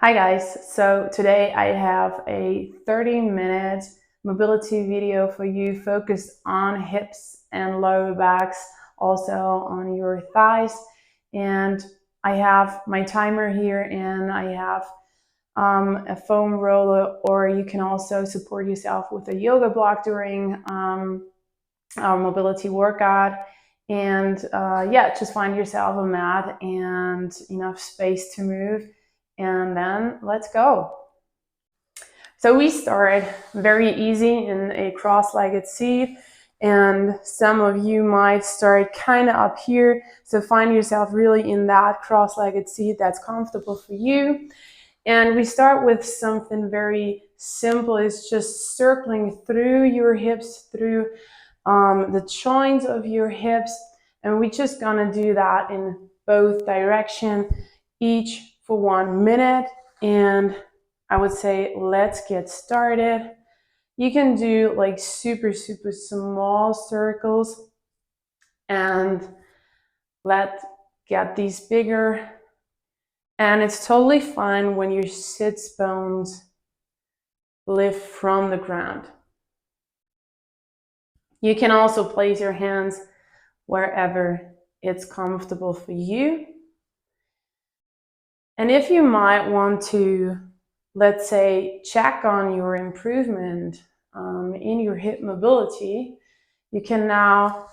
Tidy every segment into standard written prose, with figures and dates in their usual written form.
Hi guys, so today I have a 30-minute mobility video for you focused on hips and lower backs, also on your thighs. And I have my timer here and I have a foam roller, or you can also support yourself with a yoga block during our mobility workout. And yeah, just find yourself a mat and enough space to move, and then let's go. So we start very easy in a cross-legged seat, and some of you might start kind of up here. So find yourself really in that cross-legged seat that's comfortable for you. And we start with something very simple. It's just circling through your hips, through the joints of your hips, and we're just gonna do that in both directions, each for 1 minute. And I would say let's get started. You can do like super small circles, and let's get these bigger. And it's totally fine when your sits bones lift from the ground. You can also place your hands wherever it's comfortable for you. And if you might want to, let's say, check on your improvement in your hip mobility, you can now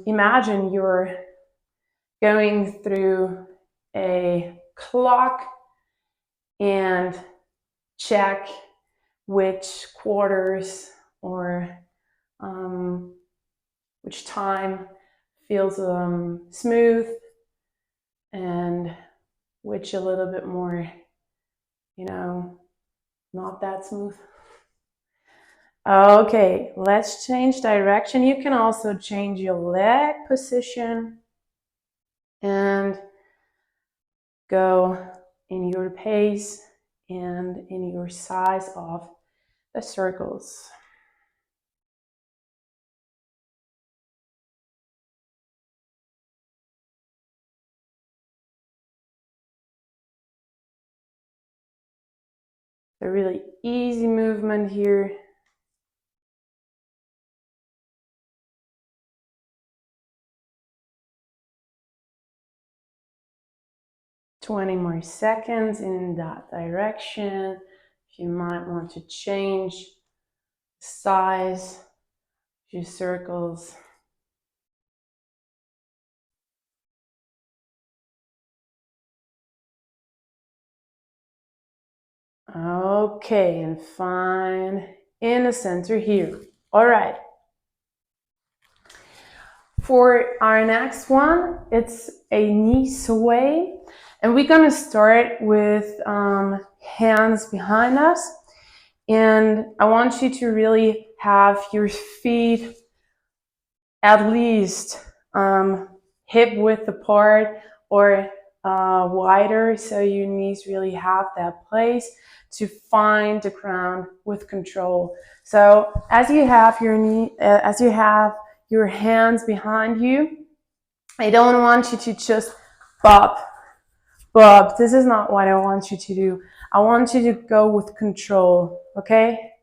imagine you're going through a clock and check which quarters or which time feels smooth and which a little bit more, not that smooth. Okay, let's change direction. You can also change your leg position and go in your pace and in your size of the circles. A really easy movement here. "20 more seconds in that direction." If you might want to change the size of your circles. Okay, and find in the center here. All right. For our next one, it's a knee sway, and we're gonna start with hands behind us. And I want you to really have your feet at least hip width apart or wider, so your knees really have that place to find the ground with control. So as you have your hands behind you, I don't want you to just bob. This is not what I want you to do. I want you to go with control, okay?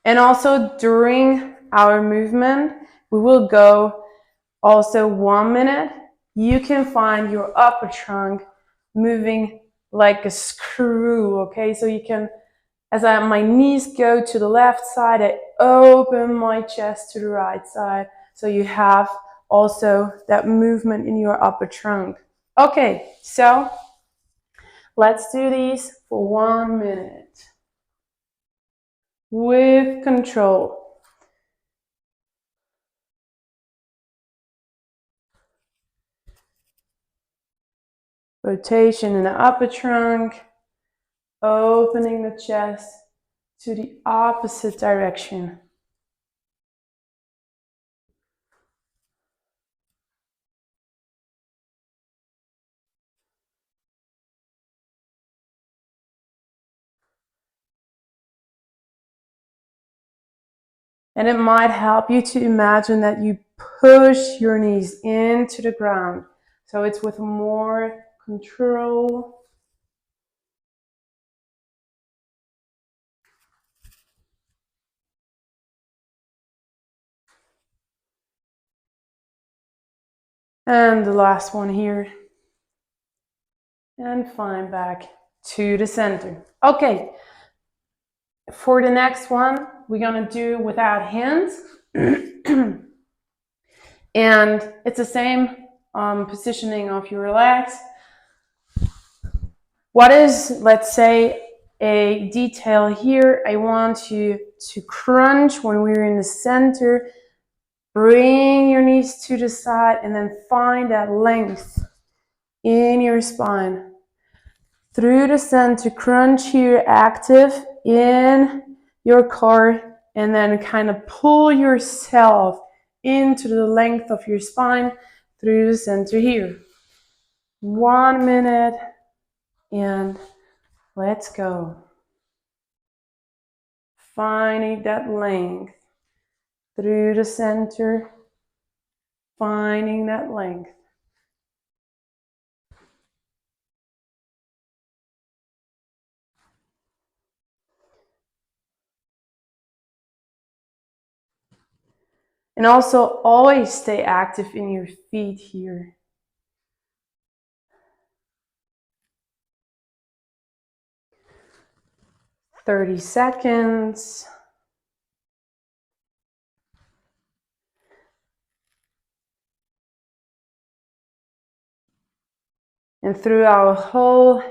And also during our movement, we will go also 1 minute. You can find your upper trunk moving like a screw, okay? So you can, as my knees go to the left side, I open my chest to the right side. So you have also that movement in your upper trunk. Okay, so let's do these for 1 minute with control. Rotation in the upper trunk, opening the chest to the opposite direction. And it might help you to imagine that you push your knees into the ground. So it's with more control. And the last one here. And find back to the center. Okay, for the next one, we're gonna do without hands. And it's the same positioning of your legs. What is, let's say, a detail here? I want you to crunch when we're in the center. Bring your knees to the side and then find that length in your spine. Through the center, crunch here, active in your core, and then kind of pull yourself into the length of your spine through the center here. 1 minute, and let's go. Finding that length through the center, finding that length. And also always stay active in your feet here. "30 seconds. And through our whole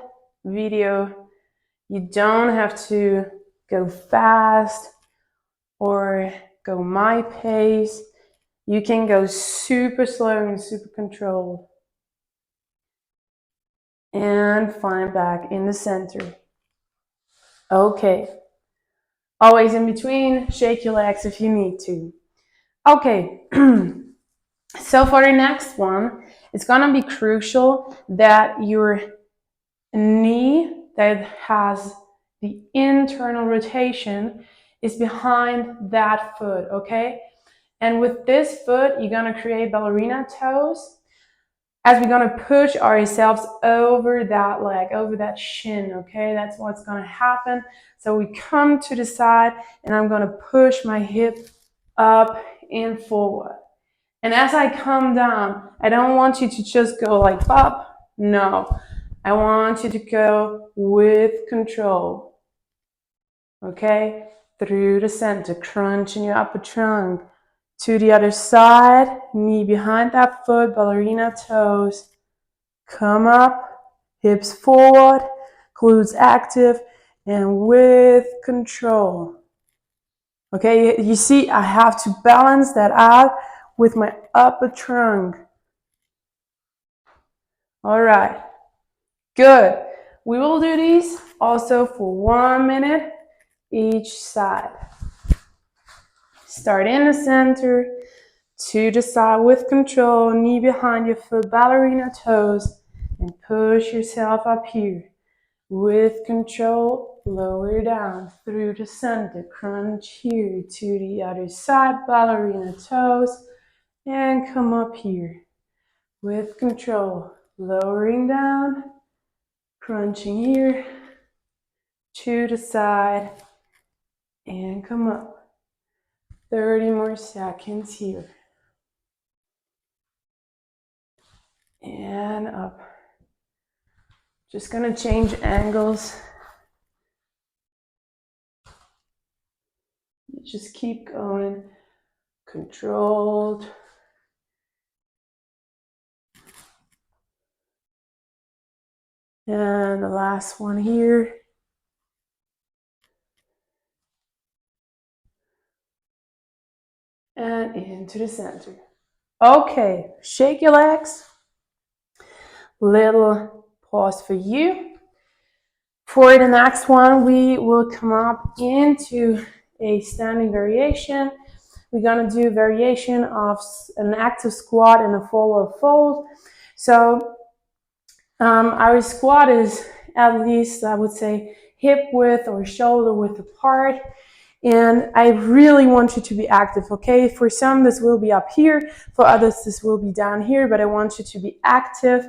video, you don't have to go fast or go my pace. You can go super slow and super controlled. And find back in the center. Okay. Always in between, shake your legs if you need to. Okay. So for the next one, it's gonna be crucial that your knee that has the internal rotation is behind that foot, okay? And with this foot, you're gonna create ballerina toes as we're gonna push ourselves over that leg, over that shin, okay? That's what's gonna happen. So we come to the side and I'm gonna push my hip up and forward. And as I come down, I don't want you to just go like up. No, I want you to go with control. Okay? Through the center, crunch in your upper trunk. To the other side, knee behind that foot, ballerina toes. Come up, hips forward, glutes active, and with control. Okay, you see, I have to balance that out with my upper trunk. All right, good. We will do these also for 1 minute each side. Start in the center, to the side with control, knee behind your foot, ballerina toes, and push yourself up here. With control, lower down through the center, crunch here to the other side, ballerina toes, and come up here. With control, lowering down, crunching here to the side, and come up. 30 more seconds here. And up. Just gonna change angles. Just keep going. Controlled. And the last one here. And into the center. Okay, shake your legs. Little pause for you. For the next one, we will come up into a standing variation. We're gonna do a variation of an active squat and a forward fold. So our squat is at least, I would say, hip width or shoulder width apart. And I really want you to be active, okay? For some, this will be up here. For others, this will be down here, but I want you to be active.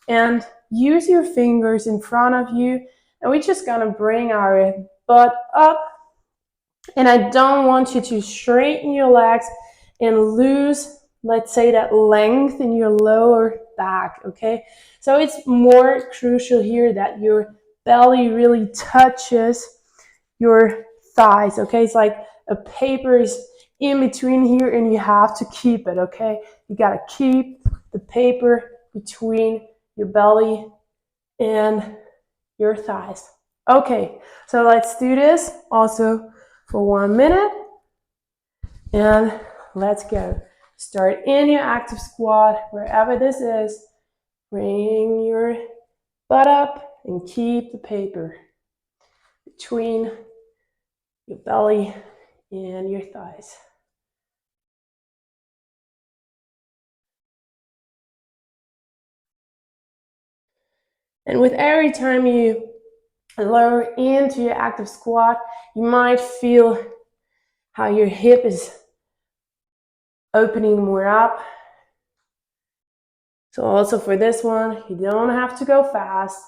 And use your fingers in front of you, and we're just gonna bring our butt up. And I don't want you to straighten your legs and lose, let's say, that length in your lower back, okay? So it's more crucial here that your belly really touches your thighs, okay? It's like a paper is in between here and you have to keep it, okay? You gotta keep the paper between your belly and your thighs. Okay, so let's do this also for 1 minute. And let's go. Start in your active squat, wherever this is. Bring your butt up and keep the paper between your belly and your thighs. And with every time you lower into your active squat, you might feel how your hip is opening more up. So also for this one, you don't have to go fast.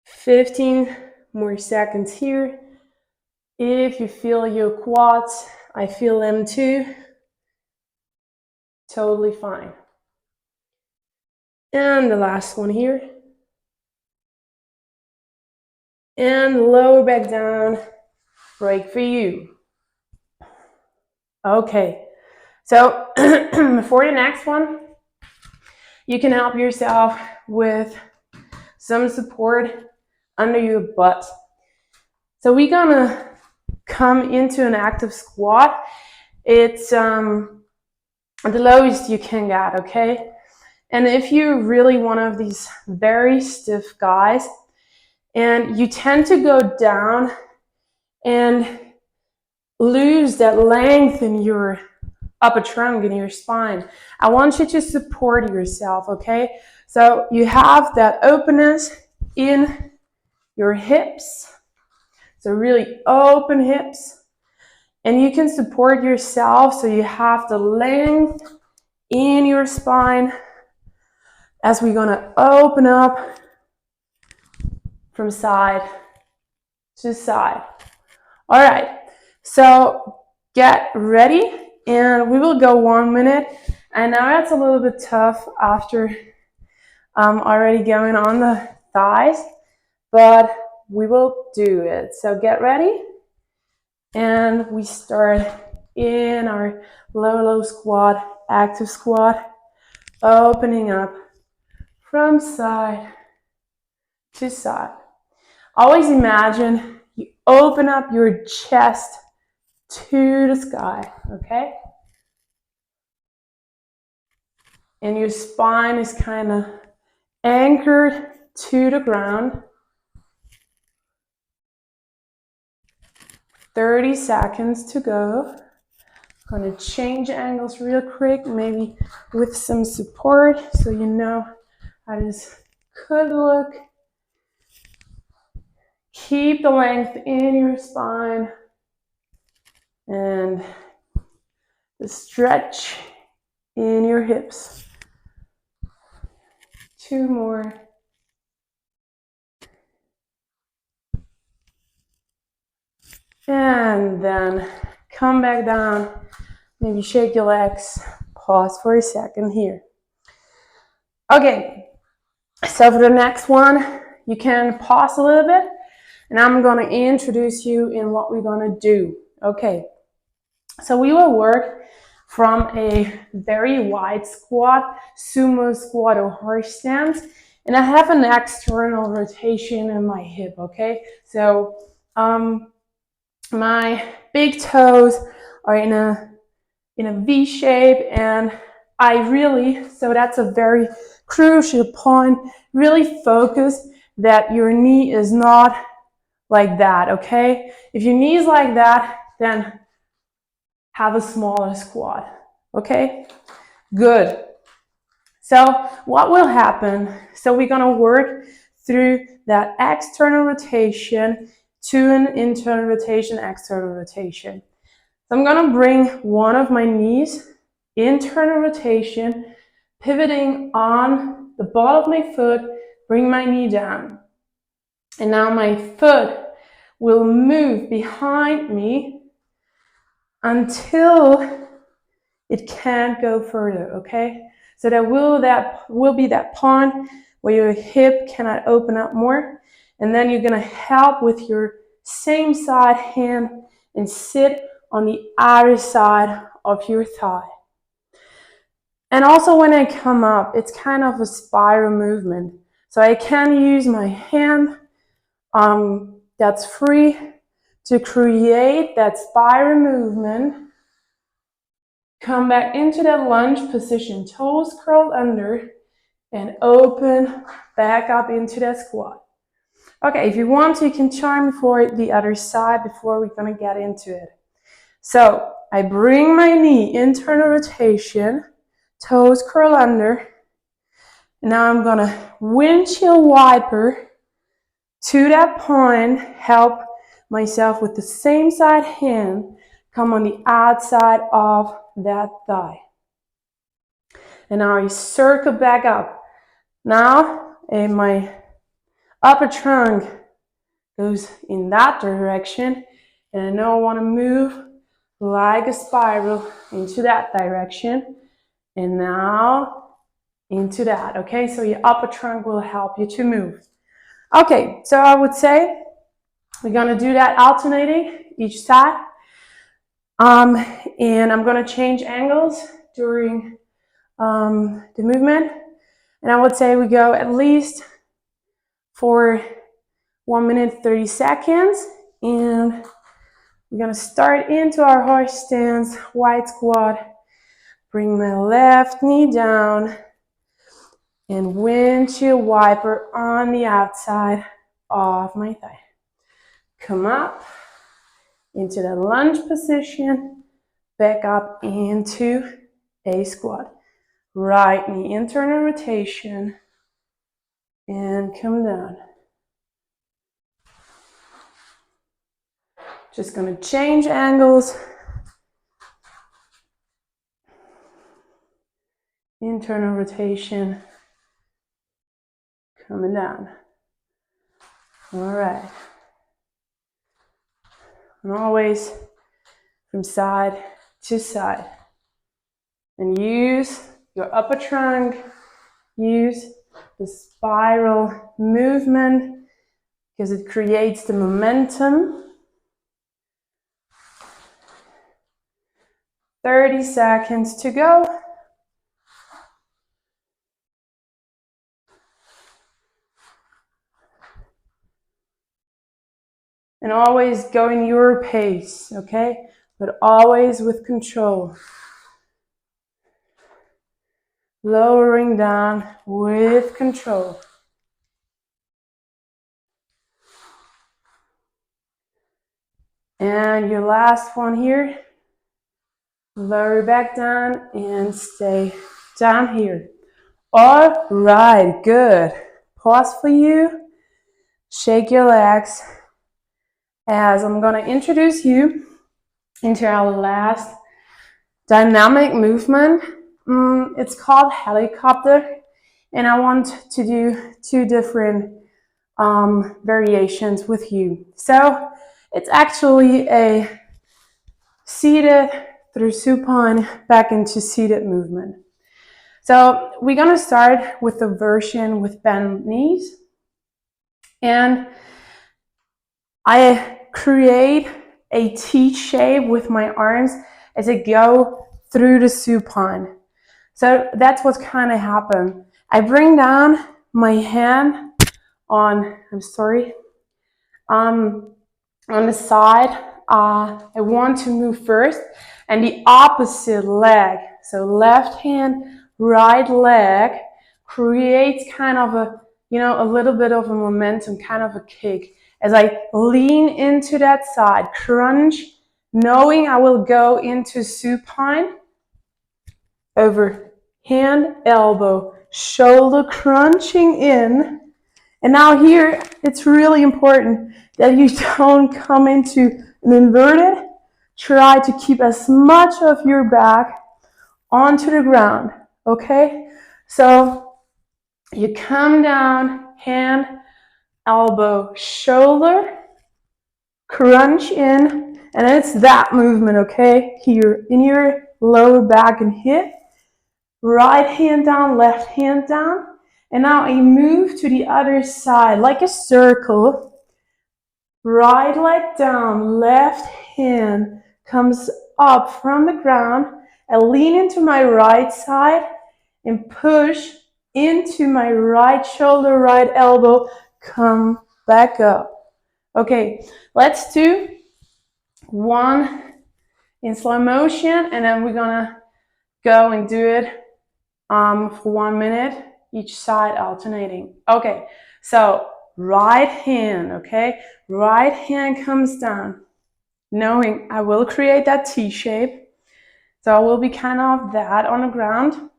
15 more seconds here. If you feel your quads, I feel them too. Totally fine. And the last one here. And lower back down, break for you. Okay, so for the next one, you can help yourself with some support under your butt. So we're gonna come into an active squat. It's the lowest you can get, okay? And if you're really one of these very stiff guys and you tend to go down and lose that length in your upper trunk, in your spine, I want you to support yourself, okay? So you have that openness in your hips, so really open hips, and you can support yourself so you have the length in your spine as we're gonna open up from side to side. All right, so get ready and we will go 1 minute. I know that's a little bit tough after already going on the thighs, but we will do it. So get ready and we start in our low squat, active squat, opening up from side to side. Always imagine you open up your chest to the sky, okay? And your spine is kind of anchored to the ground. 30 seconds to go. I'm going to change angles real quick, maybe with some support so you know how this could look. Keep the length in your spine and the stretch in your hips. 2 more. And then come back down. Maybe shake your legs. Pause for a second here. Okay, so for the next one, you can pause a little bit. And I'm going to introduce you in what we're going to do. Okay, so we will work from a very wide squat, sumo squat or horse stance. And I have an external rotation in my hip, okay? So my big toes are in a V shape, and I really, so that's a very crucial point, really focus that your knee is not like that, okay? If your knee is like that, then have a smaller squat, okay? Good. So what will happen? So we're gonna work through that external rotation to an internal rotation, external rotation. So I'm gonna bring one of my knees internal rotation, pivoting on the ball of my foot, bring my knee down. And now my foot will move behind me until it can't go further, okay? So that will be that point where your hip cannot open up more. And then you're gonna help with your same side hand and sit on the outer side of your thigh. And also when I come up, it's kind of a spiral movement. So I can use my hand that's free to create that spiral movement. Come back into that lunge position, toes curled under, and open back up into that squat. Okay, if you want to, you can join me for the other side before we're gonna get into it. So I bring my knee, internal rotation, toes curl under. Now I'm gonna windshield wiper to that point, help myself with the same side hand, come on the outside of that thigh. And now I circle back up. Now my upper trunk goes in that direction, and I know I want to move like a spiral into that direction, and now into that, okay? So your upper trunk will help you to move. Okay, so I would say we're gonna do that alternating each side. And I'm gonna change angles during the movement. And I would say we go at least for 1 minute 30 seconds. And we're gonna start into our horse stance, wide squat. Bring my left knee down and windshield wiper on the outside of my thigh. Come up into the lunge position, back up into a squat. Right knee, internal rotation, and come down. Just gonna change angles. Internal rotation, coming down. All right. And always from side to side. And use your upper trunk, use the spiral movement because it creates the momentum. 30 seconds to go. And always go in your pace, okay? But always with control. Lowering down with control. And your last one here. Lower back down and stay down here. All right, good. Pause for you. Shake your legs as I'm going to introduce you into our last dynamic movement. It's called helicopter, and I want to do 2 different variations with you. So it's actually a seated through supine back into seated movement. So we're gonna start with the version with bent knees, and I create a T shape with my arms as I go through the supine. So that's what's kind of happened. I bring down my hand on the side. I want to move first, and the opposite leg, so left hand, right leg, creates kind of a, a little bit of a momentum, kind of a kick. As I lean into that side, crunch, knowing I will go into supine, over hand, elbow, shoulder crunching in. And now here, it's really important that you don't come into an inverted. Try to keep as much of your back onto the ground, okay? So you come down, hand, elbow, shoulder, crunch in, and it's that movement, okay? Here in your lower back and hip, right hand down, left hand down, and now a move to the other side, like a circle. Right leg down, left hand comes up from the ground. I lean into my right side and push into my right shoulder, right elbow, come back up. Okay, let's do one in slow motion, and then we're gonna go and do it for 1 minute, each side alternating. Okay, so right hand, okay? Right hand comes down, knowing I will create that T shape. So I will be kind of that on the ground.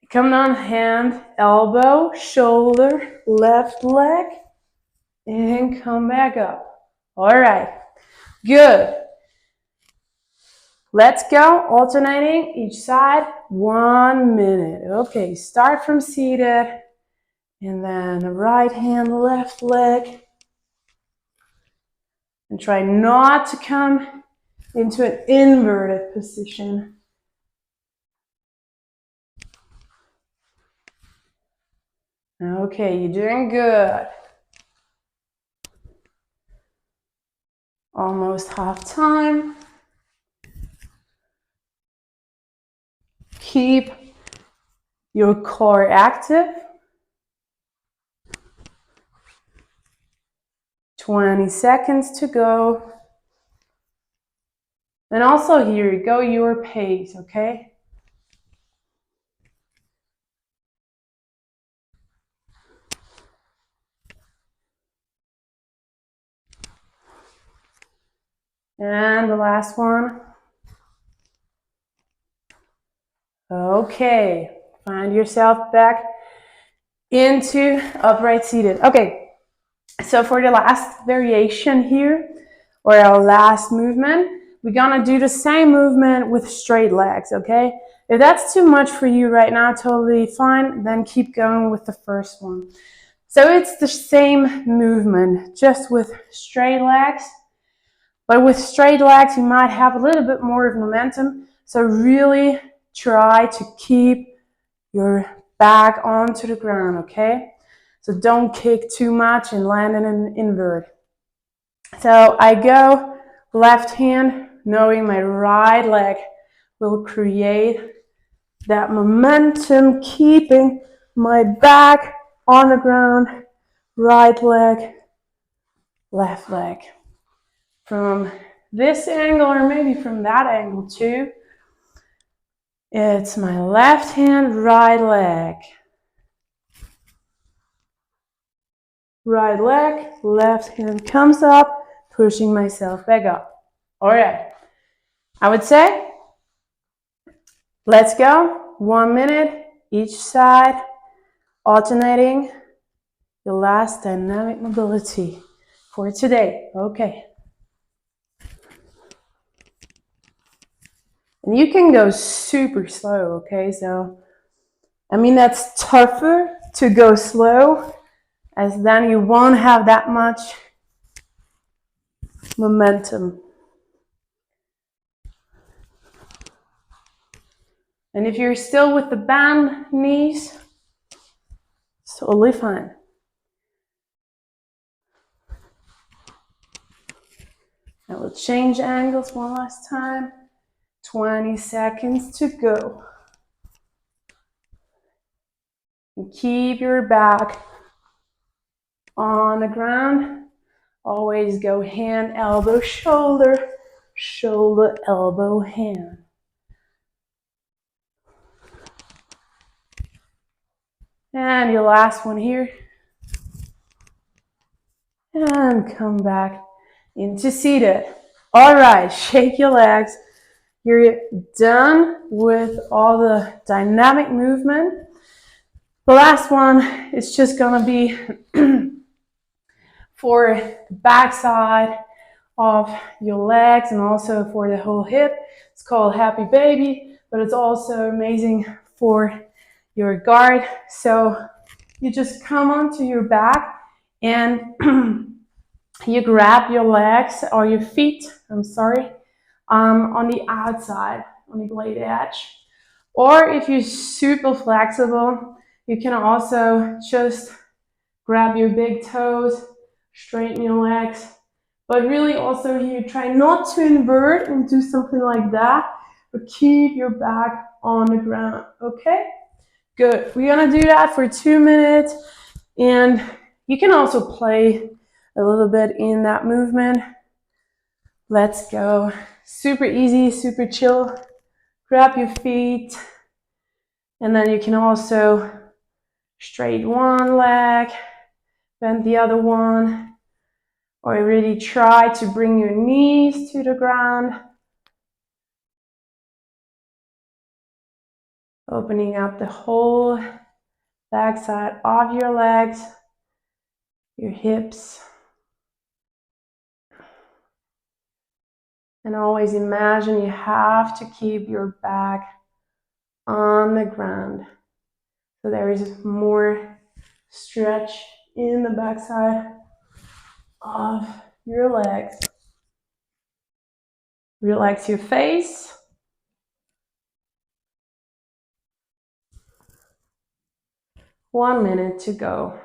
Come down, hand, elbow, shoulder, left leg, and come back up. All right, good. Let's go, alternating each side, 1 minute. Okay, start from seated, and then right hand, left leg. And try not to come into an inverted position. Okay, you're doing good. Almost half time. Keep your core active. 20 seconds to go. And also here, go your pace, okay? And the last one. Okay, find yourself back into upright seated. Okay, so for the last variation here, or our last movement, we're gonna do the same movement with straight legs, okay? If that's too much for you right now, totally fine, then keep going with the first one. So it's the same movement, just with straight legs. But with straight legs, you might have a little bit more of momentum. So really try to keep your back onto the ground, okay? So don't kick too much and land in an invert. So I go left hand, knowing my right leg will create that momentum, keeping my back on the ground, right leg, left leg. From this angle, or maybe from that angle too, it's my left hand, right leg. Right leg, left hand comes up, pushing myself back up. All right, I would say, let's go. 1 minute, each side, alternating your last dynamic mobility for today. Okay. And you can go super slow, okay? So, I mean, that's tougher to go slow, as then you won't have that much momentum. And if you're still with the band knees, it's totally fine. I will change angles one last time. 20 seconds to go. And keep your back on the ground. Always go hand, elbow, shoulder, shoulder, elbow, hand. And your last one here. And come back into seated. All right, shake your legs. You're done with all the dynamic movement. The last one is just gonna be for the backside of your legs and also for the whole hip. It's called Happy Baby, but it's also amazing for your guard. So you just come onto your back and you grab your legs or your feet, I'm sorry, on the outside, on the blade edge. Or if you're super flexible, you can also just grab your big toes, straighten your legs. But really also here, try not to invert and do something like that, but keep your back on the ground, okay? Good. We're gonna do that for 2 minutes, and you can also play a little bit in that movement. Let's go. Super easy, super chill. Grab your feet, and then you can also straight one leg, bend the other one, or really try to bring your knees to the ground. Opening up the whole backside of your legs, your hips. And always imagine you have to keep your back on the ground. So there is more stretch in the backside of your legs. Relax your face. One minute to go.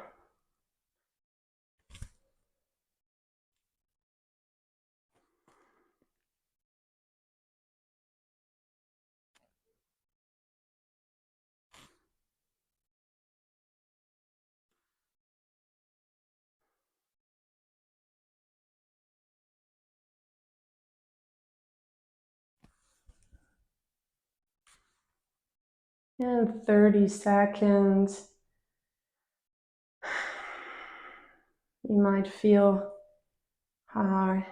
And 30 seconds. You might feel how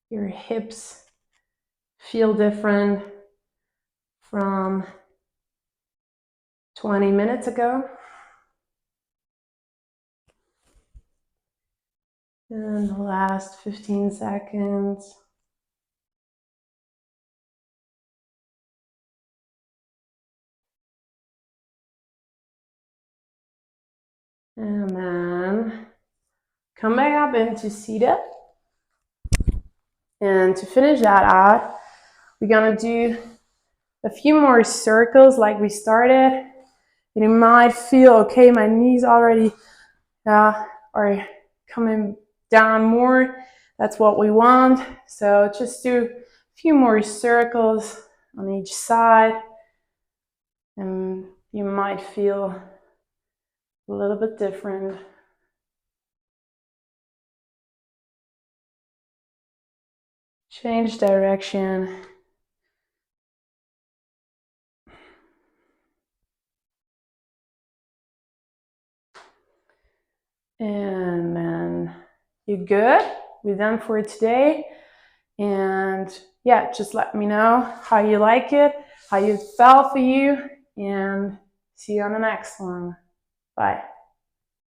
your hips feel different from 20 minutes ago. And the last 15 seconds. And then come back up into seated. And to finish that out, we're gonna do a few more circles like we started. And you might feel, okay, my knees already are coming down more. That's what we want. So just do a few more circles on each side. And you might feel a little bit different. Change direction. And then you're good. We're done for today. And yeah, just let me know how you like it, how it felt for you, and see you on the next one. Bye.